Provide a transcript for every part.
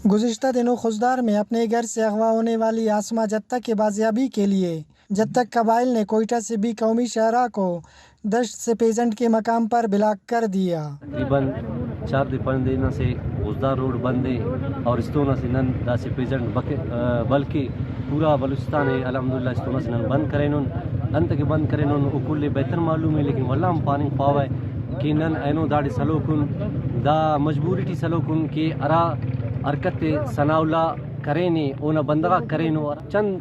گزشتہ دنوں خضدار میں اپنے گھر سے اغوا ہونے والی عاصمہ جتہ کی بازیابی کے لیے جتہ قبائل نے کوئٹہ سے بھی قومی شاہراہ کو دشت سے پیزنٹ کے مقام پر بلاک کر دیا۔ تقریباً 4-5 دن سے خضدار روڈ بند ہے اور استونا سے نن دا سے پیزنٹ بلکہ پورا بلوچستان ہے الحمدللہ استونا سے نن بند کریں انت کے بند کریں کل بہتر معلوم ہے لیکن واللہ ہم پانی پاوا ہے کہ نن اینو داڑی سلو کن دا مجبوری ٹی سلو کن کہ ارا حرکت ثناءاللہ کریں اونا بندگا کریں چند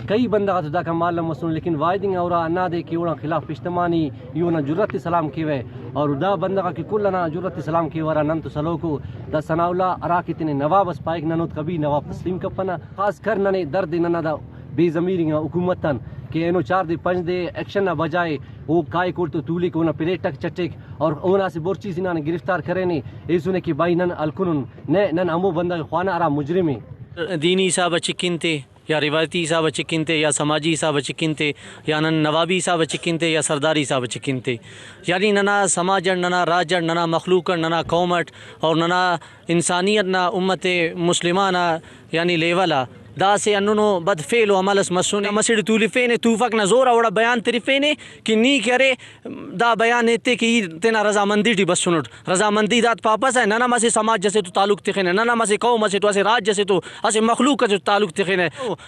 کئی بندگا تو دا کا معلوم مسئول لیکن واحدین اورا انا دے کہ اونا خلاف پشتمانی یونا جرت سلام کیوے اور دا بندگا کی کلنا جرت سلام کی ورا نن تو سلو کو دا ثناءاللہ ارا کتنے نواب اس پائک ننوت کبھی نواب تسلیم کپنا خاص کر ننے درد ننا دا بے ضمیری حکومتن کہ اینو 4-5 دے ایکشن نہ بجائے وہ کائے کوٹ تو تولی کو نہ پلیٹک چٹک اور اونا سے بورچی سے نہ گرفتار کرے نے ایسونے کہ بھائی نن الکنن نن امو بندہ خوانا ارا مجرم ہے دینی حساب چکنتے یا روایتی حساب چکنتے یا سماجی حساب چکنتے یا نن نوابی حساب چکنتے یا سرداری حساب چکنتے یعنی ننا سماجن ننا راجن ننا مخلوقن ننا قومٹ اور ننا انسانیت نا امت مسلمانہ یعنی لیولا دا سے اننو بد فعل و عمل اس مسون مسجد تولیفین توفق نہ زور اوڑا بیان طرفین کہ نی کرے دا بیان تے کہ تینا رضامندی ٹی بس سنٹ رضامندی دات پاپس ہے ننا مسے سماج جیسے تو تعلق تخین ننا مسے قوم سے تو اسے راج جیسے تو اسے مخلوق سے تعلق تخین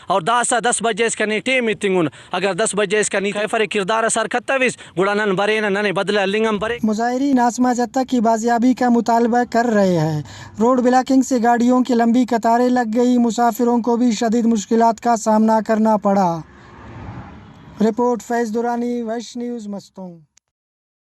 اور دا سا 10 بجے اس کا نے ٹیم میٹنگن اگر 10 بجے اس کا نی خیفر کردار اثر کتویس گڑا نن برے نن بدلہ لنگم برے۔ مظاہرین عاصمہ جتہ کی بازیابی کا مطالبہ کر رہے ہیں۔ روڈ بلاکنگ سے گاڑیوں کی لمبی قطاریں لگ گئی، مسافروں کو بھی شدید مشکلات کا سامنا کرنا پڑا۔ رپورٹ فیض درانی، ویش نیوز، مستونگ۔